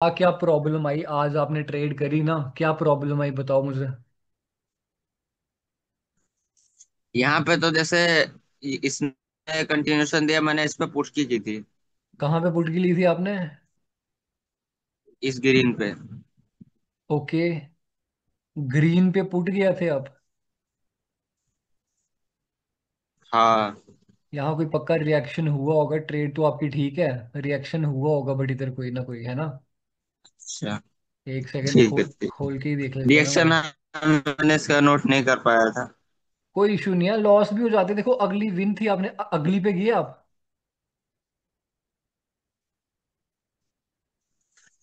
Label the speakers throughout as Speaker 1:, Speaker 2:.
Speaker 1: क्या प्रॉब्लम आई? आज आपने ट्रेड करी ना, क्या प्रॉब्लम आई बताओ मुझे।
Speaker 2: यहाँ पे तो जैसे इसने कंटिन्यूशन दिया, मैंने इस पे पुश की थी।
Speaker 1: कहाँ पे पुट की ली थी आपने?
Speaker 2: इस ग्रीन पे।
Speaker 1: ओके। ग्रीन पे पुट गया थे आप?
Speaker 2: हाँ।
Speaker 1: यहाँ कोई पक्का रिएक्शन हुआ होगा, ट्रेड तो आपकी ठीक है। रिएक्शन हुआ होगा बट इधर कोई ना कोई है ना।
Speaker 2: अच्छा।
Speaker 1: एक सेकंड
Speaker 2: ठीक है,
Speaker 1: खोल
Speaker 2: ठीक।
Speaker 1: खोल के ही देख लेते हैं ना
Speaker 2: रिएक्शन
Speaker 1: भाई।
Speaker 2: मैंने इसका नोट नहीं कर पाया था।
Speaker 1: कोई इशू नहीं है, लॉस भी हो जाते। देखो अगली विन थी आपने, अगली पे गए आप।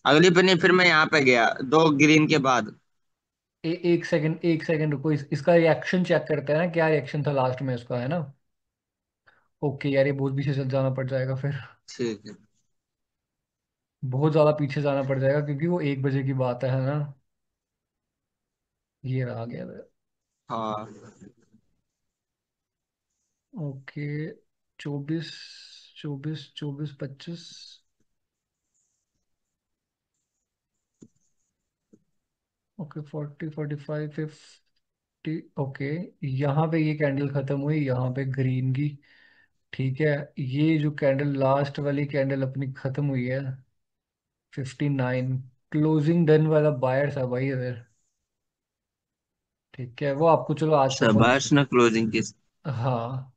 Speaker 2: अगली पे नहीं, फिर मैं यहाँ पे गया दो ग्रीन के बाद।
Speaker 1: एक सेकंड रुको, इसका रिएक्शन चेक करते हैं ना, क्या रिएक्शन था लास्ट में इसका, है ना। ओके यार, ये बहुत पीछे चल जाना पड़ जाएगा फिर।
Speaker 2: ठीक है।
Speaker 1: बहुत ज्यादा पीछे जाना पड़ जाएगा क्योंकि वो 1 बजे की बात है ना। ये रहा गया था।
Speaker 2: हाँ।
Speaker 1: ओके। 24, 24, 24, 25। ओके, 40, 45, 50। ओके। यहाँ पे ये कैंडल खत्म हुई, यहाँ पे ग्रीन की। ठीक है। ये जो कैंडल, लास्ट वाली कैंडल अपनी खत्म हुई है। 59। क्लोजिंग डन वाला बायर्स है भाई इधर। ठीक है, वो आपको चलो आज का
Speaker 2: शाबाश
Speaker 1: कॉन्सेप्ट।
Speaker 2: ने क्लोजिंग की।
Speaker 1: हाँ।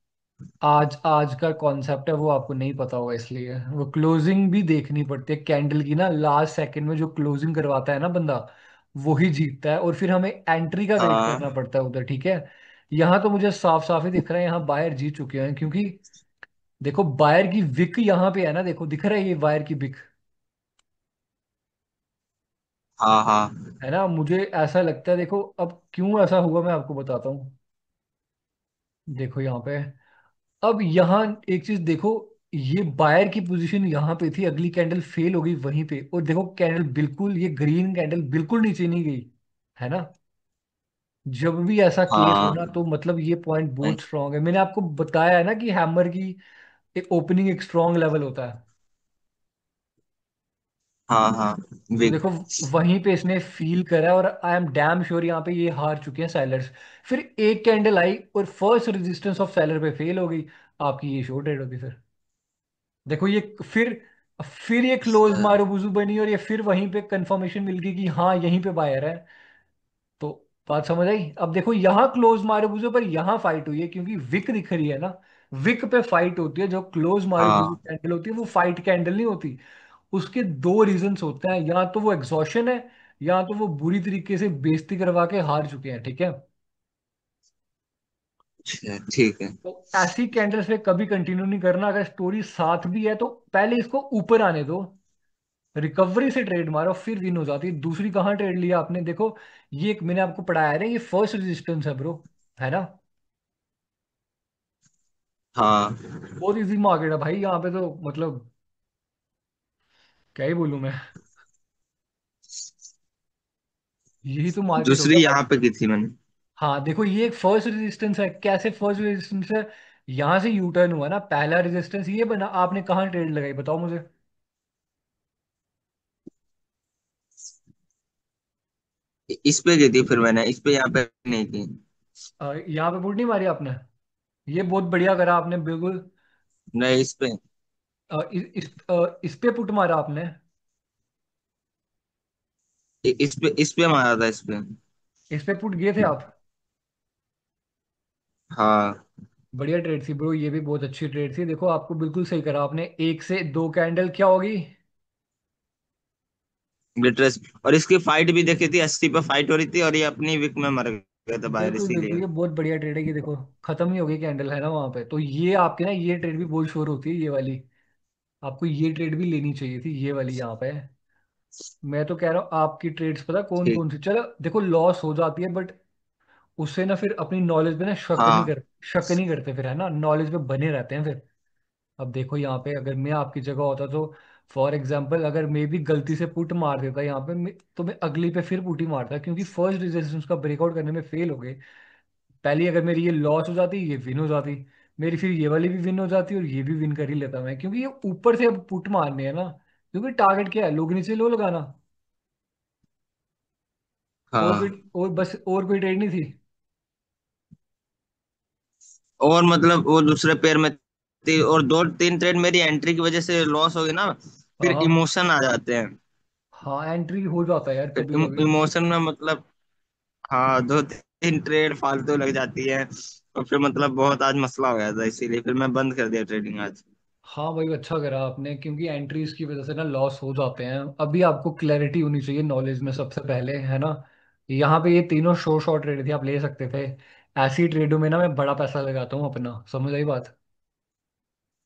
Speaker 1: आज आज का कॉन्सेप्ट है वो आपको नहीं पता होगा, इसलिए वो क्लोजिंग भी देखनी पड़ती है कैंडल की ना। लास्ट सेकंड में जो क्लोजिंग करवाता है ना बंदा, वो ही जीतता है। और फिर हमें एंट्री का वेट करना
Speaker 2: हाँ,
Speaker 1: पड़ता है उधर। ठीक है। यहाँ तो मुझे साफ साफ ही दिख रहा है, यहाँ बायर जीत चुके हैं क्योंकि देखो बायर की विक यहाँ पे है ना, देखो दिख रहा है ये बायर की विक।
Speaker 2: हाँ, हाँ।
Speaker 1: है ना, मुझे ऐसा लगता है। देखो अब क्यों ऐसा हुआ मैं आपको बताता हूँ। देखो यहाँ पे, अब यहाँ एक चीज देखो। ये बायर की पोजीशन यहाँ पे थी, अगली कैंडल फेल हो गई वहीं पे, और देखो कैंडल बिल्कुल, ये ग्रीन कैंडल बिल्कुल नीचे नहीं गई। है ना। जब भी ऐसा केस हो
Speaker 2: हाँ,
Speaker 1: ना तो मतलब ये पॉइंट बहुत स्ट्रांग है। मैंने आपको बताया है ना कि हैमर की एक ओपनिंग एक स्ट्रांग लेवल होता है।
Speaker 2: हाँ, हाँ।
Speaker 1: तो
Speaker 2: बिग।
Speaker 1: देखो वहीं पे इसने फील करा, और आई एम डैम श्योर यहाँ पे ये हार चुके हैं सेलर्स। फिर एक कैंडल आई और फर्स्ट रेजिस्टेंस ऑफ सेलर पे फेल हो गई। आपकी ये शॉर्ट रेट होगी फिर। देखो ये फिर ये क्लोज मारूबुजू बनी, और ये फिर वहीं पे कंफर्मेशन मिल गई कि हाँ यहीं पे बायर है। तो बात समझ आई। अब देखो यहाँ क्लोज मारूबुजू पर यहाँ फाइट हुई है क्योंकि विक दिख रही है ना। विक पे फाइट होती है, जो क्लोज मारूबुजू
Speaker 2: हाँ।
Speaker 1: कैंडल होती है वो फाइट कैंडल नहीं होती। उसके दो रीजंस होते हैं, या तो वो एग्जॉशन है, या तो वो बुरी तरीके से बेइज्जती करवा के हार चुके हैं। ठीक है।
Speaker 2: अच्छा, ठीक है।
Speaker 1: तो ऐसी कैंडल्स पे कभी कंटिन्यू नहीं करना। अगर स्टोरी साथ भी है तो पहले इसको ऊपर आने दो, रिकवरी से ट्रेड मारो, फिर विन हो जाती है। दूसरी कहाँ ट्रेड लिया आपने? देखो ये एक मैंने आपको पढ़ाया है ना, ये फर्स्ट रेजिस्टेंस है ब्रो। है ना।
Speaker 2: हाँ।
Speaker 1: बहुत इजी मार्केट है भाई यहाँ पे तो, मतलब क्या ही बोलूं मैं। यही तो मार्केट होता
Speaker 2: दूसरी
Speaker 1: है।
Speaker 2: यहाँ पे की थी मैंने।
Speaker 1: हाँ देखो ये एक फर्स्ट रेजिस्टेंस है। कैसे फर्स्ट रेजिस्टेंस है? यहाँ से यू टर्न हुआ ना, पहला रेजिस्टेंस ये बना। आपने कहाँ ट्रेड लगाई बताओ मुझे।
Speaker 2: इस पे की थी, फिर मैंने इस पे यहाँ पे नहीं की।
Speaker 1: यहाँ पे पुट नहीं मारी आपने? ये बहुत बढ़िया करा आपने बिल्कुल।
Speaker 2: नहीं, इस पे।
Speaker 1: इस पे पुट मारा आपने।
Speaker 2: इस पे मारा था, इस पे।
Speaker 1: इस पे पुट गए थे आप।
Speaker 2: हाँ।
Speaker 1: बढ़िया ट्रेड थी ब्रो, ये भी बहुत अच्छी ट्रेड थी। देखो आपको बिल्कुल सही करा आपने। एक से दो कैंडल क्या होगी?
Speaker 2: ग्लिटरस। और इसकी फाइट भी देखी थी, 80 पे फाइट हो रही थी और ये अपनी विक में मर गया था बाहर,
Speaker 1: बिल्कुल बिल्कुल,
Speaker 2: इसीलिए।
Speaker 1: ये बहुत बढ़िया ट्रेड है। ये देखो खत्म ही हो गई कैंडल, है ना वहां पे। तो ये आपके ना, ये ट्रेड भी बहुत श्योर होती है ये वाली। आपको ये ट्रेड भी लेनी चाहिए थी, ये वाली यहाँ पे। मैं तो कह रहा हूँ आपकी ट्रेड्स पता कौन
Speaker 2: ठीक।
Speaker 1: कौन सी। चलो देखो लॉस हो जाती है बट उससे ना फिर अपनी नॉलेज पे ना
Speaker 2: हाँ,
Speaker 1: शक नहीं करते फिर, है ना। नॉलेज पे बने रहते हैं फिर। अब देखो यहाँ पे अगर मैं आपकी जगह होता तो फॉर एग्जाम्पल अगर मैं भी गलती से पुट मार देता यहाँ पे, तो मैं अगली पे फिर पुट ही मारता क्योंकि फर्स्ट रेजिस्टेंस का ब्रेकआउट करने में फेल हो गए। पहली अगर मेरी ये लॉस हो जाती, ये विन हो जाती, मेरी फिर ये वाली भी विन हो जाती और ये भी विन कर ही लेता मैं, क्योंकि ये ऊपर से अब पुट मारने हैं ना। क्योंकि टारगेट क्या है, लोग नीचे लो लगाना। और कोई,
Speaker 2: हाँ।
Speaker 1: और बस और कोई ट्रेड नहीं थी।
Speaker 2: और मतलब वो दूसरे पेयर में थी, और दो तीन ट्रेड मेरी एंट्री की वजह से लॉस हो गई ना,
Speaker 1: हाँ
Speaker 2: फिर
Speaker 1: हाँ।
Speaker 2: इमोशन आ जाते हैं।
Speaker 1: हाँ एंट्री हो जाता है यार
Speaker 2: फिर
Speaker 1: कभी कभी।
Speaker 2: इमोशन में मतलब, हाँ, दो तीन ट्रेड फालतू लग जाती है, और फिर मतलब बहुत आज मसला हो गया था, इसीलिए फिर मैं बंद कर दिया ट्रेडिंग आज।
Speaker 1: हाँ भाई अच्छा करा आपने, क्योंकि एंट्रीज की वजह से ना लॉस हो जाते हैं। अभी आपको क्लैरिटी होनी चाहिए नॉलेज में सबसे पहले, है ना। यहाँ पे ये तीनों शॉर्ट ट्रेड थी, आप ले सकते थे। ऐसी ट्रेडों में ना मैं बड़ा पैसा लगाता हूँ अपना, समझ आई बात।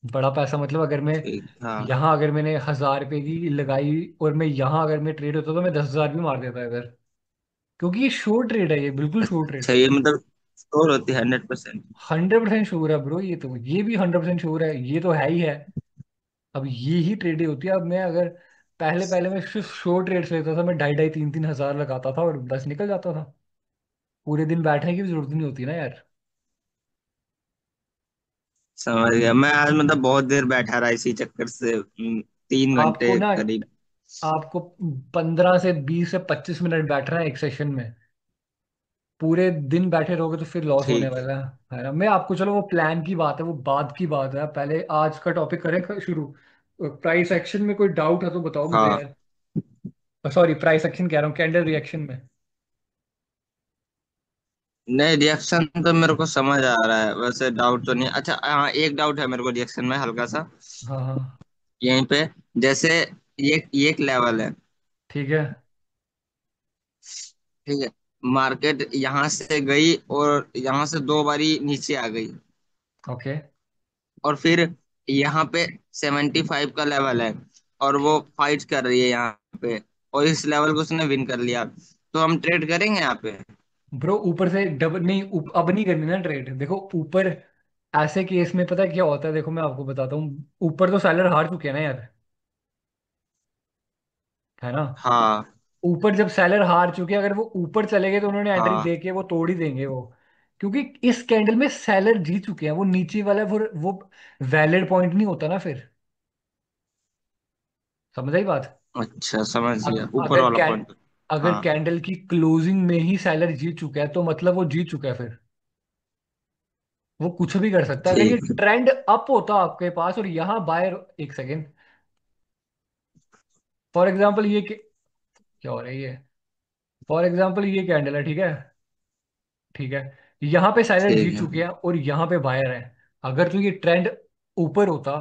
Speaker 1: बड़ा पैसा मतलब अगर मैं
Speaker 2: ठीक, हाँ।
Speaker 1: यहाँ, अगर मैंने 1,000 रुपए की लगाई और मैं यहाँ अगर मैं ट्रेड होता तो मैं 10,000 भी मार देता इधर। क्योंकि ये शॉर्ट ट्रेड है, ये बिल्कुल शॉर्ट ट्रेड
Speaker 2: अच्छा,
Speaker 1: है।
Speaker 2: ये मतलब स्टोर होती है 100%?
Speaker 1: 100% श्योर है ब्रो, ये तो, ये भी 100% श्योर है, ये तो है ही है। अब ये ही ट्रेडें होती है। अब मैं अगर पहले पहले मैं सिर्फ शॉर्ट ट्रेड्स लेता था, मैं 2,500 3,3 हज़ार लगाता था और बस निकल जाता था। पूरे दिन बैठने की भी जरूरत नहीं होती ना यार।
Speaker 2: समझ गया। मैं आज मतलब बहुत देर बैठा रहा इसी चक्कर से, 3 घंटे
Speaker 1: आपको ना,
Speaker 2: करीब।
Speaker 1: आपको 15 से 20 से 25 मिनट बैठना है एक सेशन में। पूरे दिन बैठे रहोगे तो फिर लॉस होने
Speaker 2: ठीक है।
Speaker 1: वाला है ना। मैं आपको, चलो वो प्लान की बात है, वो बाद की बात है, पहले आज का टॉपिक करें शुरू। प्राइस एक्शन में कोई डाउट है तो बताओ मुझे
Speaker 2: हाँ।
Speaker 1: यार। सॉरी, प्राइस एक्शन कह रहा हूँ, कैंडल रिएक्शन में।
Speaker 2: नहीं, रिएक्शन तो मेरे को समझ आ रहा है, वैसे डाउट तो नहीं। अच्छा, हाँ, एक डाउट है मेरे को रिएक्शन में, हल्का सा।
Speaker 1: हाँ हाँ।
Speaker 2: यहीं पे, जैसे ये एक लेवल है,
Speaker 1: ठीक है।
Speaker 2: ठीक है। मार्केट यहाँ से गई और यहाँ से 2 बारी नीचे आ गई,
Speaker 1: ओके।
Speaker 2: और फिर यहाँ पे 75 का लेवल है, और वो फाइट कर रही है यहाँ पे, और इस लेवल को उसने विन कर लिया, तो हम ट्रेड करेंगे यहाँ पे?
Speaker 1: ब्रो ऊपर से डबल नहीं, अब नहीं करनी ना ट्रेड, देखो ऊपर। ऐसे केस में पता है क्या होता है, देखो मैं आपको बताता हूँ। ऊपर तो सेलर हार चुके हैं ना यार, है ना।
Speaker 2: हाँ।
Speaker 1: ऊपर जब सेलर हार चुके हैं, अगर वो ऊपर चले गए तो उन्होंने एंट्री
Speaker 2: हाँ।
Speaker 1: दे के वो तोड़ ही देंगे वो। क्योंकि इस कैंडल में सेलर जीत चुके हैं, वो नीचे वाला वो वैलिड पॉइंट नहीं होता ना फिर। समझ आई बात।
Speaker 2: अच्छा, समझ गया, ऊपर
Speaker 1: अगर
Speaker 2: वाला
Speaker 1: कैन
Speaker 2: पॉइंट।
Speaker 1: अगर
Speaker 2: हाँ।
Speaker 1: कैंडल की क्लोजिंग में ही सेलर जीत चुका है तो मतलब वो जीत चुका है फिर। वो कुछ भी कर सकता है। अगर ये
Speaker 2: ठीक।
Speaker 1: ट्रेंड अप होता आपके पास और यहाँ बायर, एक सेकेंड, फॉर एग्जांपल क्या हो रहा है ये। फॉर एग्जांपल ये कैंडल है, ठीक है। ठीक है। यहाँ पे सेलर
Speaker 2: ठीक
Speaker 1: जीत
Speaker 2: है।
Speaker 1: चुके हैं और यहाँ पे बायर है। अगर तो ये ट्रेंड ऊपर होता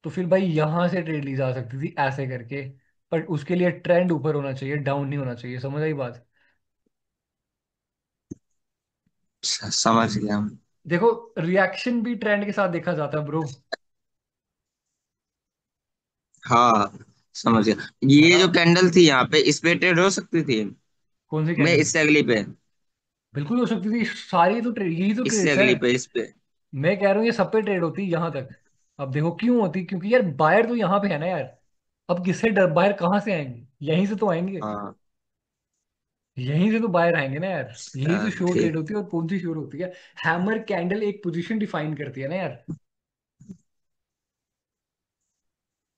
Speaker 1: तो फिर भाई यहाँ से ट्रेड ली जा सकती थी ऐसे करके। पर उसके लिए ट्रेंड ऊपर होना चाहिए, डाउन नहीं होना चाहिए, समझ आई बात।
Speaker 2: अच्छा, समझ गया।
Speaker 1: देखो, रिएक्शन भी ट्रेंड के साथ देखा जाता है ब्रो,
Speaker 2: हाँ, समझ गया।
Speaker 1: है
Speaker 2: ये
Speaker 1: ना।
Speaker 2: जो कैंडल थी यहाँ पे, इस पे ट्रेड हो सकती थी?
Speaker 1: कौन सी
Speaker 2: मैं
Speaker 1: कैंडल।
Speaker 2: इससे अगली पे,
Speaker 1: बिल्कुल हो सकती थी, सारी तो ट्रेड, यही तो
Speaker 2: इससे
Speaker 1: ट्रेड्स है।
Speaker 2: अगली पे, इस पे।
Speaker 1: मैं कह रहा हूँ ये सब पे ट्रेड होती है यहाँ तक। अब देखो क्यों होती, क्योंकि यार बायर तो यहाँ पे है ना यार। अब किससे डर, बायर कहाँ से आएंगे, यहीं से तो आएंगे।
Speaker 2: हाँ।
Speaker 1: यहीं से तो बायर आएंगे ना यार, यही तो शो ट्रेड
Speaker 2: ठीक।
Speaker 1: होती है। और कौन सी शोर होती है। हैमर कैंडल एक पोजीशन डिफाइन करती है ना यार।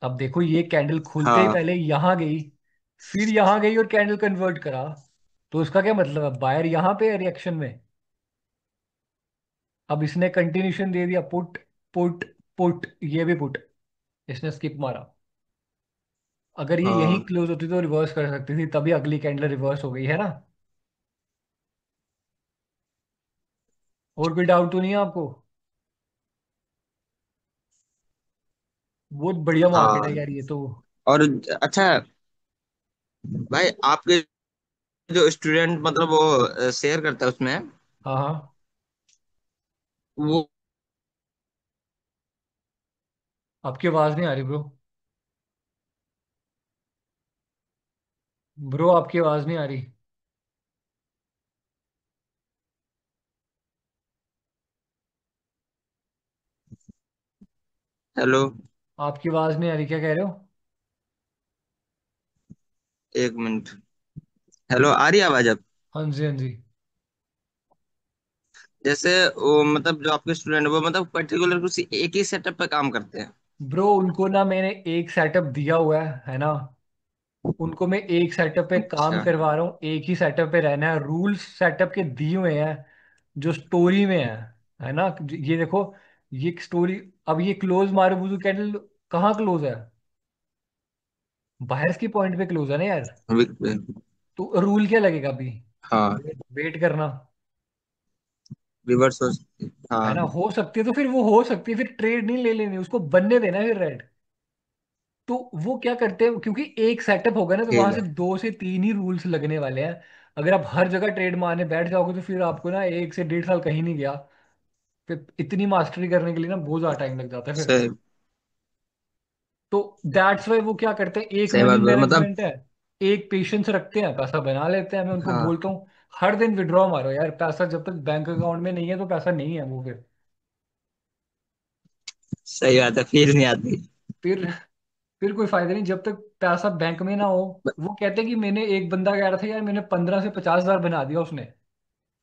Speaker 1: अब देखो ये कैंडल खुलते ही
Speaker 2: हाँ।
Speaker 1: पहले यहाँ गई, फिर यहाँ गई और कैंडल कन्वर्ट करा। तो उसका क्या मतलब है, बायर यहाँ पे है रिएक्शन में। अब इसने कंटिन्यूशन दे दिया, पुट पुट पुट, ये भी पुट, इसने स्किप मारा। अगर ये यहीं
Speaker 2: हाँ।
Speaker 1: क्लोज होती तो रिवर्स कर सकती थी, तभी अगली कैंडल रिवर्स हो गई, है ना। और कोई डाउट तो नहीं है आपको। बहुत बढ़िया मार्केट है
Speaker 2: हाँ।
Speaker 1: यार ये तो।
Speaker 2: और अच्छा भाई, आपके जो स्टूडेंट मतलब वो शेयर करता है उसमें,
Speaker 1: हाँ हाँ।
Speaker 2: वो
Speaker 1: आपकी आवाज नहीं आ रही ब्रो। ब्रो आपकी आवाज नहीं आ रही।
Speaker 2: हेलो,
Speaker 1: आपकी आवाज नहीं आ रही, क्या कह रहे हो।
Speaker 2: 1 मिनट। हेलो, आ रही है आवाज अब?
Speaker 1: हाँ जी हाँ जी।
Speaker 2: जैसे वो मतलब जो आपके स्टूडेंट वो मतलब पर्टिकुलर किसी एक ही सेटअप पे काम करते हैं?
Speaker 1: ब्रो उनको ना मैंने एक सेटअप दिया हुआ है ना। उनको मैं एक सेटअप पे काम
Speaker 2: अच्छा।
Speaker 1: करवा रहा हूँ, एक ही सेटअप पे रहना है, रूल्स सेटअप के दिए हुए हैं जो स्टोरी में है ना। ये देखो, ये स्टोरी, अब ये क्लोज मारूबुजू कैंडल कहाँ क्लोज है? बाहर की पॉइंट पे क्लोज है ना यार। तो रूल क्या लगेगा अभी?
Speaker 2: हाँ,
Speaker 1: वेट करना।
Speaker 2: रिवर्स हो।
Speaker 1: है ना,
Speaker 2: हाँ,
Speaker 1: हो सकती है तो फिर वो हो सकती है, फिर ट्रेड नहीं ले लेनी, उसको बनने देना फिर रेड। तो वो क्या करते हैं, क्योंकि एक सेटअप होगा ना तो
Speaker 2: ठीक
Speaker 1: वहां से
Speaker 2: है।
Speaker 1: 2 से 3 ही रूल्स लगने वाले हैं। अगर आप हर जगह ट्रेड मारने बैठ जाओगे तो फिर आपको ना 1 से 1.5 साल कहीं नहीं गया। फिर इतनी मास्टरी करने के लिए ना बहुत ज्यादा टाइम लग जाता है फिर।
Speaker 2: सही।
Speaker 1: तो दैट्स वाई वो क्या करते हैं, एक
Speaker 2: सही बात
Speaker 1: मनी
Speaker 2: बोल मतलब।
Speaker 1: मैनेजमेंट है, एक पेशेंस रखते हैं, पैसा बना लेते हैं। मैं उनको
Speaker 2: हाँ,
Speaker 1: बोलता हूँ हर दिन विड्रॉ मारो यार, पैसा जब तक बैंक अकाउंट में नहीं है तो पैसा नहीं है वो फिर।
Speaker 2: सही बात है, फीस नहीं आती।
Speaker 1: फिर फिर कोई फायदा नहीं जब तक पैसा बैंक में ना हो। वो कहते हैं कि मैंने, एक बंदा कह रहा था यार मैंने 15 से 50 हजार बना दिया उसने।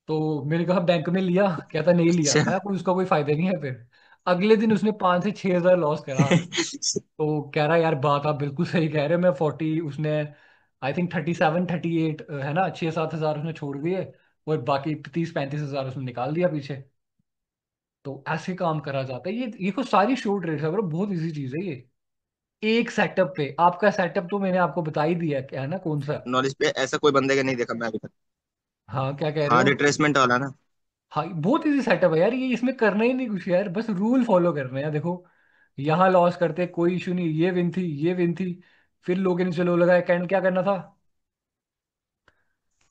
Speaker 1: तो मैंने कहा बैंक में लिया? कहता नहीं लिया।
Speaker 2: अच्छा।
Speaker 1: मैं कोई उसका कोई फायदा नहीं है फिर। अगले दिन उसने 5 से 6 हजार लॉस करा। तो कह रहा यार बात आप बिल्कुल सही कह रहे हो, मैं 40, उसने आई थिंक 37 38 है ना, 6 7 हजार उसने छोड़ दिए, और बाकी 30 35 हजार उसने निकाल दिया पीछे। तो ऐसे काम करा जाता है, ये कुछ सारी शॉर्ट रेट्स है ब्रो, बहुत इजी चीज है ये। एक सेटअप पे आपका सेटअप तो मैंने आपको बता ही दिया है, क्या है ना, कौन सा।
Speaker 2: नॉलेज पे ऐसा कोई बंदे का नहीं देखा मैं अभी तक।
Speaker 1: हाँ क्या कह रहे
Speaker 2: हाँ,
Speaker 1: हो?
Speaker 2: रिट्रेसमेंट वाला ना।
Speaker 1: हाँ बहुत इजी सेटअप है यार ये, इसमें करना ही नहीं कुछ यार, बस रूल फॉलो करने हैं देखो। यहाँ लॉस करते कोई इशू नहीं, ये विन थी, ये विन थी। फिर लोगों ने चलो लगाया कैंड, क्या करना था,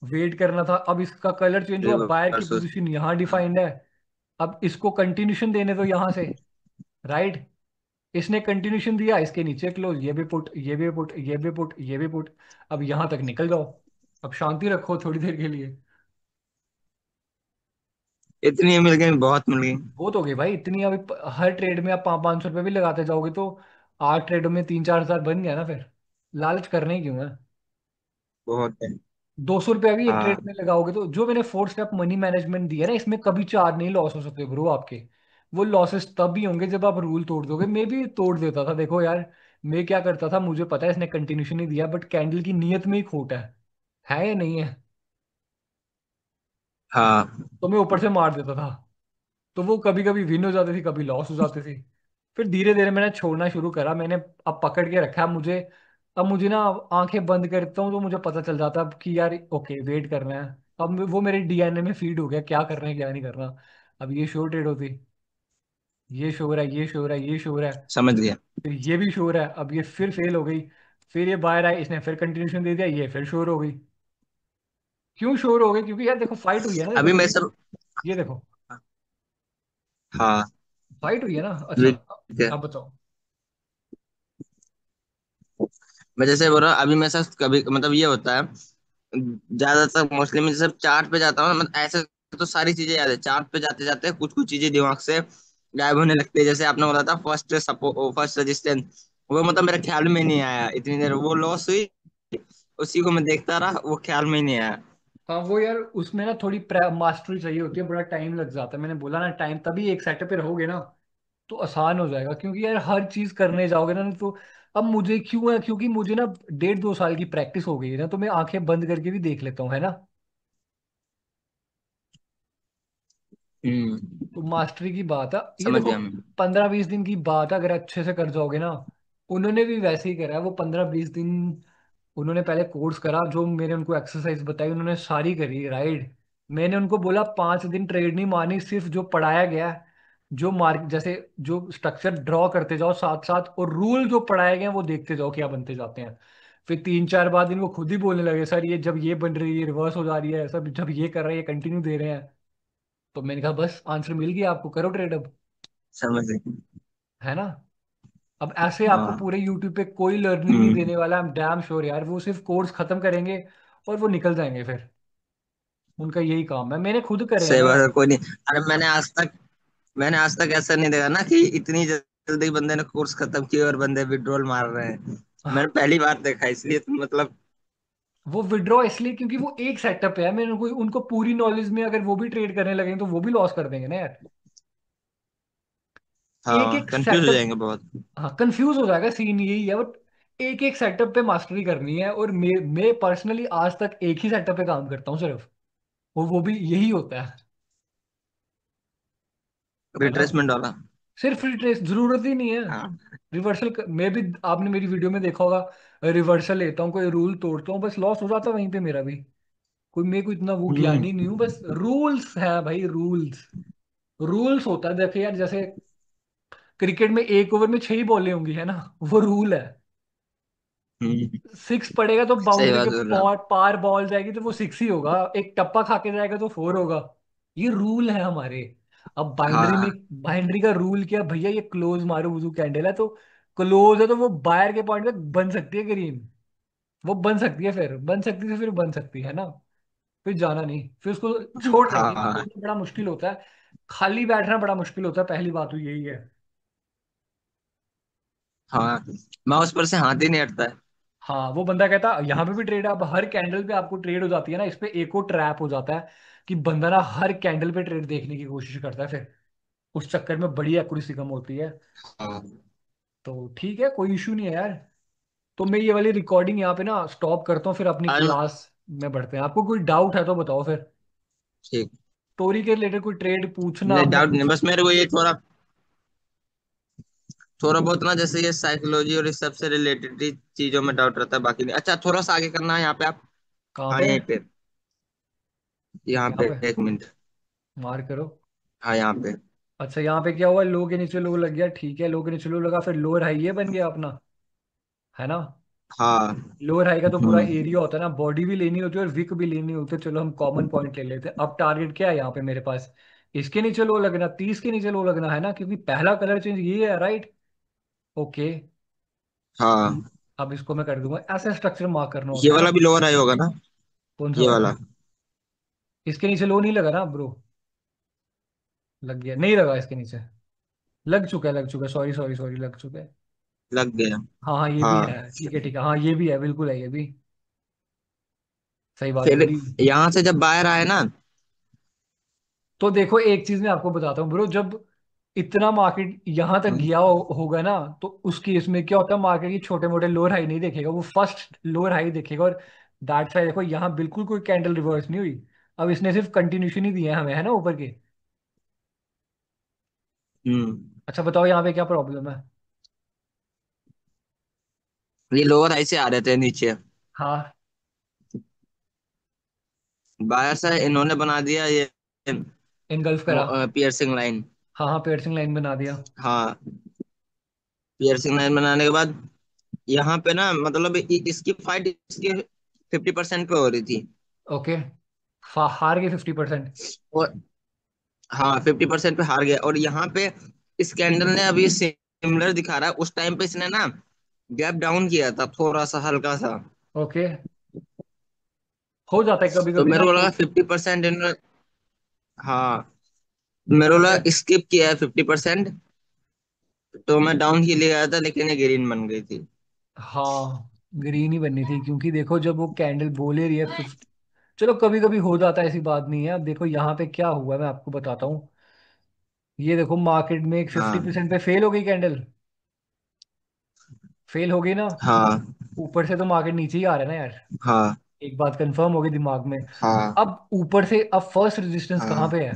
Speaker 1: वेट करना था। अब इसका कलर चेंज हुआ, बायर की
Speaker 2: रिवर्स।
Speaker 1: पोजीशन यहाँ
Speaker 2: हाँ।
Speaker 1: डिफाइंड है। अब इसको कंटिन्यूशन देने दो यहाँ से, राइट। इसने कंटिन्यूशन दिया, इसके नीचे क्लोज, ये भी पुट, ये भी पुट, ये भी पुट, ये भी पुट। अब यहाँ तक निकल जाओ, अब शांति रखो थोड़ी देर के लिए।
Speaker 2: इतनी मिल गई, बहुत मिल गई।
Speaker 1: बहुत हो गई भाई इतनी। अभी हर ट्रेड में आप 500 500 रुपये भी लगाते जाओगे तो 8 ट्रेडों में 3 4 हजार बन गया ना फिर। लालच करने ही क्यों है।
Speaker 2: बहुत है।
Speaker 1: 200 रुपया भी एक ट्रेड
Speaker 2: हाँ,
Speaker 1: में लगाओगे तो, जो मैंने 4 स्टेप मनी मैनेजमेंट दिया ना, इसमें कभी चार नहीं लॉस हो सकते ब्रो आपके। वो लॉसेस तब भी होंगे जब आप रूल तोड़ दोगे। मैं भी तोड़ देता था देखो यार। मैं क्या करता था, मुझे पता है इसने कंटिन्यूशन नहीं दिया, बट कैंडल की नीयत में ही खोट है या नहीं है?
Speaker 2: हाँ।
Speaker 1: तो मैं ऊपर से मार देता था। तो वो कभी कभी विन हो जाती थी, कभी लॉस हो जाती थी। फिर धीरे धीरे मैंने छोड़ना शुरू करा, मैंने अब पकड़ के रखा है मुझे। अब मुझे ना आंखें बंद करता हूँ तो मुझे पता चल जाता है अब कि यार ओके वेट करना है। अब वो मेरे डीएनए में फीड हो गया, क्या करना है क्या नहीं करना। अब ये शो ट्रेड होती, ये शो हो रहा है, ये शो हो रहा है, ये शो हो रहा है।
Speaker 2: समझ गया।
Speaker 1: फिर ये भी शो हो रहा है, अब ये फिर फेल हो गई। फिर ये बाहर आए, इसने फिर कंटिन्यूशन दे दिया, ये फिर शोर हो गई। क्यों शोर हो गई? क्योंकि यार देखो फाइट हुई है ना, देखो
Speaker 2: अभी मैं
Speaker 1: ये
Speaker 2: सर।
Speaker 1: ये देखो,
Speaker 2: हाँ।
Speaker 1: फाइट हुई है ना। अच्छा
Speaker 2: ठीक है।
Speaker 1: अब बताओ।
Speaker 2: मैं जैसे बोल रहा हूँ, अभी मेरे साथ कभी मतलब ये होता है ज्यादातर मोस्टली। मैं जैसे चार्ट पे जाता हूँ ना, मतलब ऐसे तो सारी चीजें याद है, चार्ट पे जाते जाते कुछ कुछ चीजें दिमाग से गायब होने लगती है। जैसे आपने बोला था फर्स्ट सपो फर्स्ट रेजिस्टेंस, वो मतलब मेरे ख्याल में नहीं आया इतनी देर, वो लॉस हुई, उसी को मैं देखता रहा, वो ख्याल में ही नहीं आया।
Speaker 1: हाँ वो यार उसमें ना थोड़ी मास्टरी चाहिए होती है, बड़ा टाइम लग जाता है। मैंने बोला ना टाइम, तभी एक सेटअप पे रहोगे ना तो आसान हो जाएगा। क्योंकि यार हर चीज करने जाओगे ना तो, अब मुझे क्यों है, क्योंकि मुझे ना 1.5 2 साल की प्रैक्टिस हो गई है ना, तो मैं आंखें बंद करके भी देख लेता हूँ, है ना।
Speaker 2: हम्म।
Speaker 1: तो मास्टरी की बात है ये
Speaker 2: समझ
Speaker 1: देखो।
Speaker 2: गया मैं।
Speaker 1: 15 20 दिन की बात है, अगर अच्छे से कर जाओगे ना। उन्होंने भी वैसे ही करा है, वो 15 20 दिन उन्होंने पहले कोर्स करा, जो मैंने उनको एक्सरसाइज बताई उन्होंने सारी करी, राइट। मैंने उनको बोला 5 दिन ट्रेड नहीं मारनी, सिर्फ जो पढ़ाया गया है, जो मार्क जैसे जो स्ट्रक्चर ड्रॉ करते जाओ साथ साथ, और रूल जो पढ़ाए गए हैं वो देखते जाओ क्या बनते जाते हैं। फिर 3 4 बाद दिन वो खुद ही बोलने लगे, सर ये जब ये बन रही है रिवर्स हो जा रही है, सब जब ये कर रहे हैं कंटिन्यू दे रहे हैं। तो मैंने कहा बस आंसर मिल गया आपको, करो ट्रेड अब।
Speaker 2: समझ गया।
Speaker 1: है ना। अब ऐसे आपको
Speaker 2: हाँ।
Speaker 1: पूरे यूट्यूब पे कोई लर्निंग नहीं
Speaker 2: हम्म।
Speaker 1: देने वाला, आई एम डैम श्योर यार। वो सिर्फ कोर्स खत्म करेंगे और वो निकल जाएंगे फिर। उनका यही काम है, मैंने खुद करे हैं
Speaker 2: सही
Speaker 1: ना।
Speaker 2: बात है, कोई नहीं। अरे मैंने आज तक ऐसा नहीं देखा ना कि इतनी जल्दी बंदे ने कोर्स खत्म किया और बंदे विड्रॉल मार रहे हैं। मैंने पहली बार देखा, इसलिए तो मतलब।
Speaker 1: वो विड्रॉ इसलिए क्योंकि वो एक सेटअप है, मैंने उनको उनको पूरी नॉलेज में अगर वो भी ट्रेड करने लगे तो वो भी लॉस कर देंगे ना यार। एक
Speaker 2: हाँ,
Speaker 1: एक
Speaker 2: कंफ्यूज हो
Speaker 1: सेटअप।
Speaker 2: जाएंगे बहुत।
Speaker 1: हाँ कंफ्यूज हो जाएगा, सीन यही है, बट एक एक सेटअप पे मास्टरी करनी है। और मैं पर्सनली आज तक एक ही सेटअप पे काम करता हूँ सिर्फ, और वो भी यही होता है ना।
Speaker 2: रिट्रेसमेंट वाला।
Speaker 1: सिर्फ रिट्रेस, जरूरत ही नहीं है
Speaker 2: हाँ।
Speaker 1: रिवर्सल। मैं भी, आपने मेरी वीडियो में देखा होगा, रिवर्सल लेता हूँ, कोई रूल तोड़ता हूँ, बस लॉस हो जाता है वहीं पे मेरा भी। कोई, मैं कोई इतना वो
Speaker 2: हम्म।
Speaker 1: ज्ञानी नहीं हूँ, बस रूल्स है भाई, रूल्स। रूल्स होता है, देखिए यार, जैसे क्रिकेट में एक ओवर में 6 ही बॉलें होंगी, है ना, वो रूल है।
Speaker 2: हम्म।
Speaker 1: 6 पड़ेगा तो
Speaker 2: सही
Speaker 1: बाउंड्री के
Speaker 2: बात बोल रहे हो आप।
Speaker 1: पार बॉल जाएगी तो वो 6 ही होगा, एक टप्पा खा के जाएगा तो 4 होगा। ये रूल है हमारे। अब बाइंड्री में,
Speaker 2: हाँ।
Speaker 1: बाइंड्री का रूल क्या भैया, ये क्लोज मारो वुजू कैंडल है तो क्लोज है, तो वो बायर के पॉइंट पे बन सकती है ग्रीन। वो बन सकती है, फिर बन सकती है, फिर बन सकती है ना। फिर जाना नहीं, फिर उसको छोड़ देंगे,
Speaker 2: हाँ।
Speaker 1: तो बड़ा मुश्किल होता है। खाली बैठना बड़ा मुश्किल होता है, पहली बात तो यही है।
Speaker 2: हाँ, माउस पर से हाथ ही नहीं हटता है।
Speaker 1: हाँ, वो बंदा कहता यहाँ पे भी ट्रेड, अब हर कैंडल पे आपको ट्रेड हो जाती है ना, इस पे एक और ट्रैप हो जाता है कि बंदा ना हर कैंडल पे ट्रेड देखने की कोशिश करता है, फिर उस चक्कर में बड़ी एक्यूरेसी कम होती है।
Speaker 2: हाँ।
Speaker 1: तो ठीक है, कोई इशू नहीं है यार। तो मैं ये वाली रिकॉर्डिंग यहाँ पे ना स्टॉप करता हूँ, फिर अपनी
Speaker 2: आज।
Speaker 1: क्लास में बढ़ते हैं। आपको कोई डाउट है तो बताओ फिर,
Speaker 2: ठीक।
Speaker 1: स्टोरी के रिलेटेड कोई ट्रेड पूछना,
Speaker 2: नहीं,
Speaker 1: मैं
Speaker 2: डाउट नहीं,
Speaker 1: पूछ।
Speaker 2: बस मेरे को ये थोड़ा थोड़ा बहुत ना, जैसे ये साइकोलॉजी और इस सब से रिलेटेड चीजों में डाउट रहता है, बाकी नहीं। अच्छा, थोड़ा सा आगे करना है यहाँ पे आप।
Speaker 1: कहाँ
Speaker 2: हाँ,
Speaker 1: पे?
Speaker 2: यहीं पे। यहाँ
Speaker 1: यहाँ
Speaker 2: पे
Speaker 1: पे
Speaker 2: 1 मिनट।
Speaker 1: मार करो।
Speaker 2: हाँ, यहाँ पे।
Speaker 1: अच्छा, यहाँ पे क्या हुआ, लो के नीचे लो लग गया, ठीक है, लो के नीचे लो लगा, फिर लोअर हाई ये बन गया अपना, है ना।
Speaker 2: हाँ।
Speaker 1: लोअर हाई का तो पूरा
Speaker 2: हम्म।
Speaker 1: एरिया होता है ना, बॉडी भी लेनी होती है और विक भी लेनी होती है। चलो हम कॉमन पॉइंट ले लेते हैं। अब टारगेट क्या है यहाँ पे मेरे पास, इसके नीचे लो लगना, 30 के नीचे लो लगना, है ना, क्योंकि पहला कलर चेंज ये है, राइट। ओके।
Speaker 2: हाँ,
Speaker 1: अब इसको मैं कर दूंगा, ऐसे स्ट्रक्चर मार्क करना
Speaker 2: ये
Speaker 1: होता है ना।
Speaker 2: वाला भी लोअर आई होगा ना?
Speaker 1: कौन सा
Speaker 2: ये
Speaker 1: वाला?
Speaker 2: वाला।
Speaker 1: इसके नीचे लो नहीं लगा ना ब्रो? लग गया, नहीं लगा इसके नीचे। लग चुका है, लग चुका है, सॉरी सॉरी सॉरी, लग चुका है।
Speaker 2: लग गया।
Speaker 1: हाँ हाँ, ये भी
Speaker 2: हाँ।
Speaker 1: है, ठीक है ठीक है, हाँ ये भी है, बिल्कुल है ये भी। सही बात
Speaker 2: फिर
Speaker 1: बोली।
Speaker 2: यहाँ से जब बाहर आए ना।
Speaker 1: तो देखो, एक चीज मैं आपको बताता हूँ ब्रो, जब इतना मार्केट यहाँ तक
Speaker 2: हम्म।
Speaker 1: गया होगा ना, तो उस केस में क्या होता है, मार्केट की छोटे मोटे लोअर हाई नहीं देखेगा, वो फर्स्ट लोअर हाई देखेगा। और दैट्स वाई देखो, यहाँ बिल्कुल कोई कैंडल रिवर्स नहीं हुई। अब इसने सिर्फ कंटिन्यूशन ही दिया है हमें, है ना, ऊपर के।
Speaker 2: हम्म।
Speaker 1: अच्छा बताओ, यहाँ पे क्या प्रॉब्लम है?
Speaker 2: ये लोअर आई से आ रहे थे नीचे।
Speaker 1: हाँ,
Speaker 2: बाहर से इन्होंने बना दिया ये
Speaker 1: इनगल्फ करा।
Speaker 2: Piercing line.
Speaker 1: हाँ हाँ, पेयर्सिंग लाइन बना दिया।
Speaker 2: हाँ, पियर्सिंग लाइन बनाने के बाद यहाँ पे ना, मतलब इसकी फाइट इसके 50% पे हो रही थी।
Speaker 1: ओके, हार गए 50%।
Speaker 2: और हाँ, 50% पे हार गया। और यहाँ पे इस कैंडल ने अभी सिमिलर दिखा रहा है, उस टाइम पे इसने ना गैप डाउन किया था थोड़ा सा, हल्का सा।
Speaker 1: ओके, हो जाता है कभी
Speaker 2: तो
Speaker 1: कभी ना
Speaker 2: मेरे को लगा
Speaker 1: वो।
Speaker 2: 50% इन। हाँ, मेरे को
Speaker 1: ओके।
Speaker 2: लगा स्किप किया है 50%। तो मैं डाउन ही ले गया था, लेकिन ये ग्रीन बन गई थी।
Speaker 1: हाँ, ग्रीन ही बननी थी, क्योंकि देखो जब वो कैंडल बोले रही है 50। चलो कभी कभी हो जाता है, ऐसी बात नहीं है। अब देखो यहाँ पे क्या हुआ, मैं आपको बताता हूँ। ये देखो, मार्केट में एक फिफ्टी
Speaker 2: हाँ।
Speaker 1: परसेंट पे फेल हो गई कैंडल। फेल हो गई ना।
Speaker 2: हाँ।
Speaker 1: ऊपर से तो मार्केट नीचे ही आ रहा है ना यार।
Speaker 2: हाँ।
Speaker 1: एक बात कंफर्म हो गई दिमाग में।
Speaker 2: हाँ।
Speaker 1: अब ऊपर से, अब फर्स्ट रेजिस्टेंस कहाँ
Speaker 2: हाँ,
Speaker 1: पे है?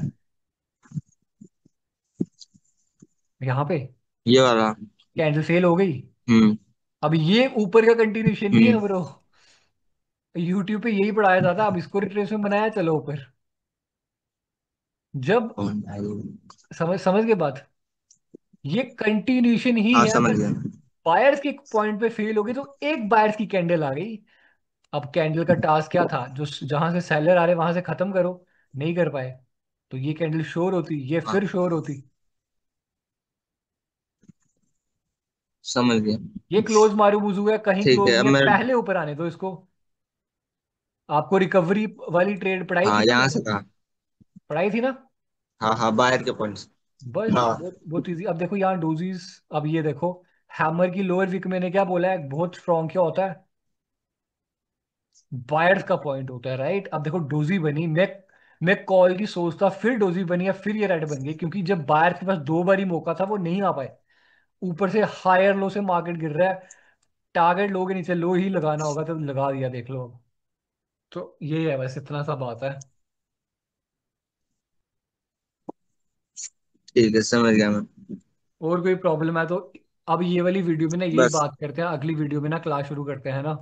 Speaker 1: यहाँ पे।
Speaker 2: ये वाला।
Speaker 1: कैंडल फेल हो गई।
Speaker 2: हम्म।
Speaker 1: अब ये ऊपर का कंटिन्यूशन नहीं है
Speaker 2: हम्म।
Speaker 1: ब्रो। यूट्यूब पे यही पढ़ाया जाता है, अब इसको रिट्रेसमेंट बनाया, चलो ऊपर। जब,
Speaker 2: कौन भाई?
Speaker 1: समझ समझ के बात, ये कंटिन्यूशन ही
Speaker 2: हाँ,
Speaker 1: है।
Speaker 2: समझ
Speaker 1: जब
Speaker 2: गया।
Speaker 1: बायर्स के पॉइंट पे फेल हो गई, तो एक बायर्स की कैंडल आ गई। अब कैंडल का टास्क क्या था, जो जहां से सेलर आ रहे वहां से खत्म करो, नहीं कर पाए। तो ये कैंडल श्योर होती, ये
Speaker 2: हाँ,
Speaker 1: फिर श्योर होती।
Speaker 2: समझ गया।
Speaker 1: ये क्लोज मारू बुजू है, कहीं
Speaker 2: ठीक है,
Speaker 1: क्लोज
Speaker 2: अब
Speaker 1: नहीं है,
Speaker 2: मैं।
Speaker 1: पहले ऊपर आने दो इसको। आपको रिकवरी वाली ट्रेड पढ़ाई
Speaker 2: हाँ,
Speaker 1: थी ना
Speaker 2: यहाँ
Speaker 1: मैंने?
Speaker 2: से कहा।
Speaker 1: पढ़ाई थी ना।
Speaker 2: हाँ, हाँ, बाहर के पॉइंट्स।
Speaker 1: बस
Speaker 2: हाँ।
Speaker 1: बहुत इजी। अब देखो यहाँ डोजीज। अब ये देखो, हैमर की लोअर विक मैंने क्या बोला है, बहुत स्ट्रॉन्ग क्या होता है, बायर्स का पॉइंट होता है, राइट। अब देखो डोजी बनी, मैं मैं कॉल की सोचता, फिर डोजी बनी, या फिर ये रेड बन गई, क्योंकि जब बायर के पास दो बार ही मौका था वो नहीं आ पाए। ऊपर से हायर लो से मार्केट गिर रहा है, टारगेट लो के नीचे लो ही लगाना होगा तो लगा दिया, देख लो अब। तो ये है, बस इतना सा बात है।
Speaker 2: ठीक है, समझ गया मैं।
Speaker 1: और कोई प्रॉब्लम है तो अब ये वाली वीडियो में ना यही
Speaker 2: बस।
Speaker 1: बात करते हैं, अगली वीडियो में ना क्लास शुरू करते हैं ना।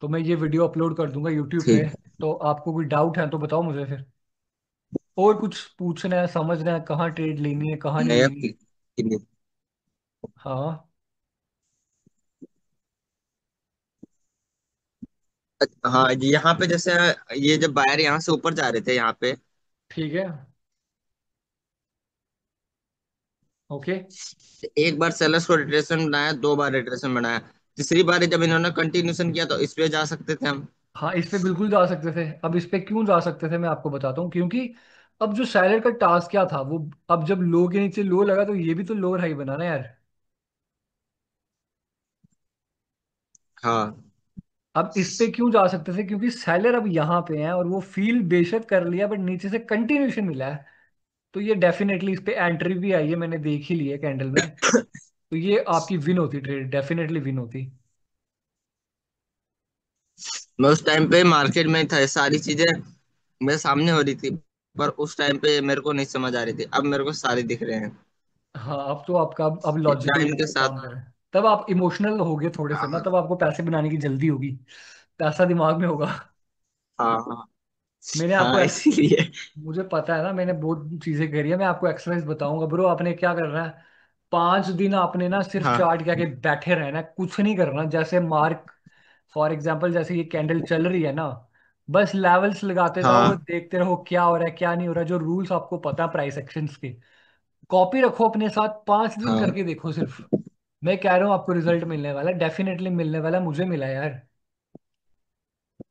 Speaker 1: तो मैं ये वीडियो अपलोड कर दूंगा यूट्यूब पे।
Speaker 2: ठीक।
Speaker 1: तो आपको कोई डाउट है तो बताओ मुझे फिर। और कुछ पूछना है, समझना है, कहाँ ट्रेड लेनी है कहाँ नहीं
Speaker 2: नहीं,
Speaker 1: लेनी। हाँ
Speaker 2: हाँ जी, यहाँ पे जैसे ये जब बायर यहाँ से ऊपर जा रहे थे यहाँ पे,
Speaker 1: ठीक है। ओके।
Speaker 2: एक बार सेलर्स को रिट्रेसमेंट बनाया, दो बार रिट्रेसमेंट बनाया, तीसरी बार जब इन्होंने कंटिन्यूशन किया तो इस पे जा सकते थे हम।
Speaker 1: हाँ इस पे बिल्कुल जा सकते थे। अब इस पे क्यों जा सकते थे मैं आपको बताता हूँ, क्योंकि अब जो सैलर का टास्क क्या था वो, अब जब लो के नीचे लो लगा तो ये भी तो लोअर हाई बना ना यार।
Speaker 2: हाँ।
Speaker 1: अब इस पे क्यों जा सकते थे, क्योंकि सेलर अब यहाँ पे है और वो फील बेशक कर लिया, बट नीचे से कंटिन्यूशन मिला है। तो ये डेफिनेटली इस पे एंट्री भी आई है, मैंने देख ही ली है कैंडल में। तो ये आपकी विन होती, ट्रेड डेफिनेटली विन होती।
Speaker 2: मैं उस टाइम पे मार्केट में था, ये सारी चीजें मेरे सामने हो रही थी, पर उस टाइम पे मेरे को नहीं समझ आ रही थी, अब मेरे को सारे दिख रहे हैं।
Speaker 1: हाँ अब तो आपका अब लॉजिकल
Speaker 2: टाइम के
Speaker 1: माइंड काम
Speaker 2: साथ।
Speaker 1: कर रहा है। तब आप इमोशनल हो गए थोड़े से ना,
Speaker 2: हाँ,
Speaker 1: तब आपको पैसे बनाने की जल्दी होगी, पैसा दिमाग में होगा।
Speaker 2: हाँ, हाँ।
Speaker 1: मैंने आपको
Speaker 2: हाँ, इसीलिए।
Speaker 1: मुझे पता है ना, मैंने बहुत चीजें करी है, मैं आपको एक्सरसाइज बताऊंगा ब्रो। आपने क्या करना है, 5 दिन आपने ना सिर्फ
Speaker 2: हाँ,
Speaker 1: चार्ट के आगे बैठे रहना है, कुछ नहीं करना। जैसे मार्क फॉर एग्जांपल, जैसे ये कैंडल चल रही है ना, बस लेवल्स लगाते जाओ और
Speaker 2: हाँ,
Speaker 1: देखते रहो क्या हो रहा है क्या नहीं हो रहा है। जो रूल्स आपको पता है प्राइस एक्शंस के, कॉपी रखो अपने साथ, 5 दिन
Speaker 2: हाँ।
Speaker 1: करके देखो सिर्फ। मैं कह रहा हूँ आपको रिजल्ट मिलने वाला है, डेफिनेटली मिलने वाला है, मुझे मिला यार।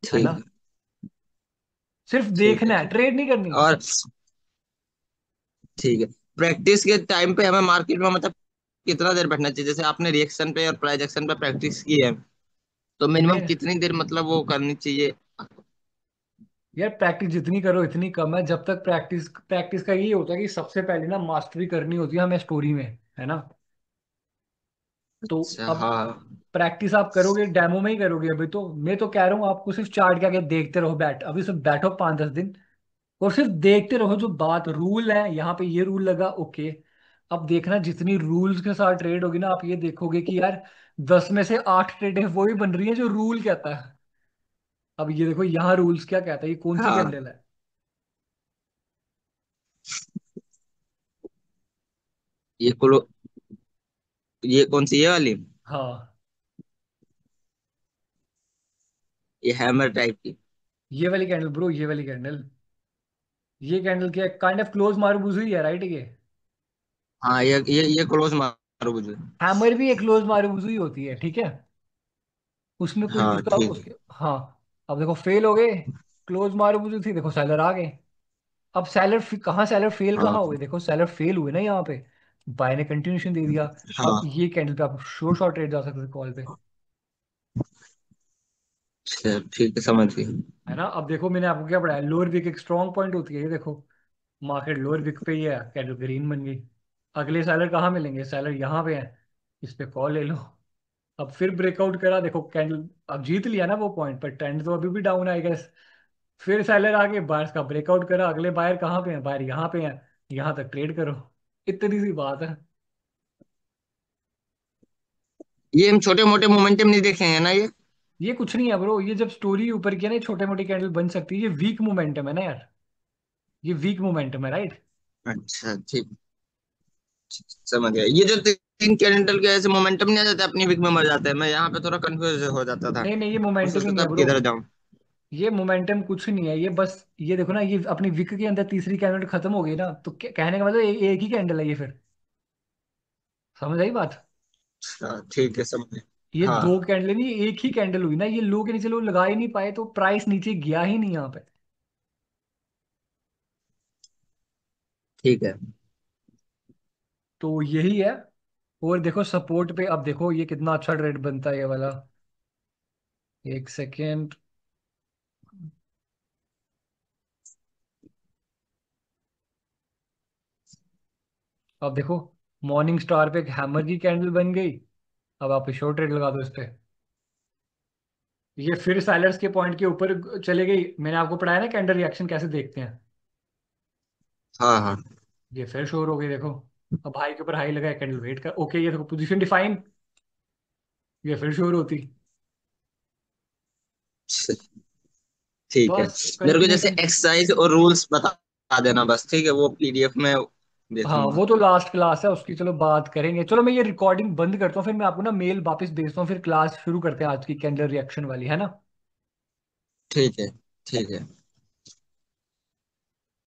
Speaker 1: है ना।
Speaker 2: ठीक है,
Speaker 1: सिर्फ
Speaker 2: ठीक है,
Speaker 1: देखना है,
Speaker 2: ठीक
Speaker 1: ट्रेड नहीं करनी।
Speaker 2: है। और ठीक है, प्रैक्टिस के टाइम पे हमें मार्केट में मतलब कितना देर बैठना चाहिए? जैसे आपने रिएक्शन पे और प्राइस एक्शन पे प्रैक्टिस की है, तो मिनिमम
Speaker 1: मैं
Speaker 2: कितनी देर मतलब वो करनी चाहिए?
Speaker 1: यार प्रैक्टिस जितनी करो इतनी कम है। जब तक प्रैक्टिस प्रैक्टिस का ये होता है कि सबसे पहले ना मास्टरी करनी होती है हमें स्टोरी में। है ना। तो
Speaker 2: अच्छा,
Speaker 1: अब
Speaker 2: हाँ।
Speaker 1: प्रैक्टिस आप करोगे डेमो में ही करोगे। अभी तो मैं तो कह रहा हूँ आपको सिर्फ चार्ट के आगे देखते रहो, अभी सिर्फ बैठो 5-10 दिन और सिर्फ देखते रहो। जो बात रूल है यहाँ पे, ये रूल लगा, ओके। अब देखना जितनी रूल्स के साथ ट्रेड होगी ना, आप ये देखोगे कि यार 10 में से 8 ट्रेडें वो ही बन रही है जो रूल कहता है। अब ये देखो यहाँ रूल्स क्या कहता है, ये कौन सी
Speaker 2: हाँ,
Speaker 1: कैंडल है।
Speaker 2: ये क्लो ये कौन सी, ये वाली?
Speaker 1: हाँ
Speaker 2: ये हैमर टाइप की?
Speaker 1: ये वाली कैंडल ब्रो, ये वाली कैंडल, ये कैंडल क्या काइंड ऑफ क्लोज मारूबूज हुई है, राइट ये।
Speaker 2: हाँ, ये क्लोज मारो मुझे।
Speaker 1: हैमर भी एक क्लोज मारूबूज हुई होती है, ठीक है। उसमें कोई
Speaker 2: हाँ,
Speaker 1: उसका
Speaker 2: ठीक
Speaker 1: उसके,
Speaker 2: है।
Speaker 1: हाँ। अब देखो फेल हो गए, क्लोज मारूबूज हुई थी, देखो सेलर आ गए। अब कहाँ सेलर फेल कहाँ
Speaker 2: हाँ,
Speaker 1: हुए, देखो सेलर फेल हुए ना यहाँ पे, बाय ने कंटिन्यूशन दे दिया। अब
Speaker 2: हाँ।
Speaker 1: ये कैंडल पे आप शोर शॉर्ट ट्रेड जा सकते थे कॉल पे।
Speaker 2: अच्छा, ठीक है, समझ गई।
Speaker 1: है ना। अब देखो मैंने आपको क्या पढ़ाया, लोअर विक एक स्ट्रॉन्ग पॉइंट होती है, ये देखो मार्केट लोअर विक पे ही है, कैंडल ग्रीन बन गई। अगले सेलर कहाँ मिलेंगे, सेलर यहाँ पे है, इस पे कॉल ले लो। अब फिर ब्रेकआउट करा, देखो कैंडल अब जीत लिया ना वो पॉइंट, पर ट्रेंड तो अभी भी डाउन आई गेस। फिर सेलर आगे बायर्स का ब्रेकआउट करा, अगले बायर कहाँ पे हैं, बायर यहाँ पे हैं, यहाँ तक ट्रेड करो। इतनी सी बात है।
Speaker 2: ये हम छोटे मोटे मोमेंटम नहीं देखेंगे ना ये?
Speaker 1: ये कुछ नहीं है ब्रो, ये जब स्टोरी ऊपर की है ना, छोटे मोटी कैंडल बन सकती है, ये वीक मोमेंटम है ना यार, ये वीक मोमेंटम है, राइट।
Speaker 2: अच्छा, ठीक। समझ गया। ये जो तीन कैंडल के ऐसे मोमेंटम नहीं आ जाते, अपनी वीक में मर जाते हैं, मैं यहाँ पे थोड़ा कंफ्यूज हो जाता था।
Speaker 1: नहीं नहीं ये
Speaker 2: मैं
Speaker 1: मोमेंटम ही
Speaker 2: सोचता
Speaker 1: नहीं
Speaker 2: था
Speaker 1: है
Speaker 2: अब
Speaker 1: ब्रो।
Speaker 2: किधर जाऊं।
Speaker 1: ये मोमेंटम कुछ नहीं है, ये बस ये देखो ना, ये अपनी विक के अंदर तीसरी कैंडल खत्म हो गई ना, तो कहने का मतलब एक ही कैंडल है ये फिर। समझ आई बात।
Speaker 2: अच्छा, ठीक है, समझ गया।
Speaker 1: ये
Speaker 2: हाँ,
Speaker 1: दो कैंडल नहीं, एक ही कैंडल हुई ना, ये लो के नीचे लोग लगा ही नहीं पाए तो प्राइस नीचे गया ही नहीं यहाँ पे।
Speaker 2: ठीक है।
Speaker 1: तो यही है। और देखो सपोर्ट पे, अब देखो ये कितना अच्छा ट्रेड बनता है ये वाला। एक सेकेंड। अब देखो, मॉर्निंग स्टार पे एक हैमर की कैंडल बन गई। अब आप शॉर्ट ट्रेड लगा दो इस पे। ये फिर साइलर्स के पॉइंट के ऊपर चले गई। मैंने आपको पढ़ाया ना कैंडल रिएक्शन कैसे देखते हैं।
Speaker 2: हाँ हाँ।
Speaker 1: ये फिर शोर हो गई देखो। अब हाई के ऊपर हाई लगा है, कैंडल वेट कर, ओके ये देखो पोजीशन डिफाइन। ये फिर शोर होती।
Speaker 2: ठीक है।
Speaker 1: बस
Speaker 2: मेरे को जैसे
Speaker 1: कंटिन्यूशन।
Speaker 2: एक्सरसाइज और रूल्स बता देना बस, ठीक है, वो पीडीएफ में
Speaker 1: हाँ
Speaker 2: देखूंगा।
Speaker 1: वो तो लास्ट क्लास है उसकी, चलो बात करेंगे। चलो मैं ये रिकॉर्डिंग बंद करता हूँ, फिर मैं आपको ना मेल वापस भेजता हूँ, फिर क्लास शुरू करते हैं आज की कैंडल रिएक्शन वाली, है ना।
Speaker 2: ठीक है। ठीक है।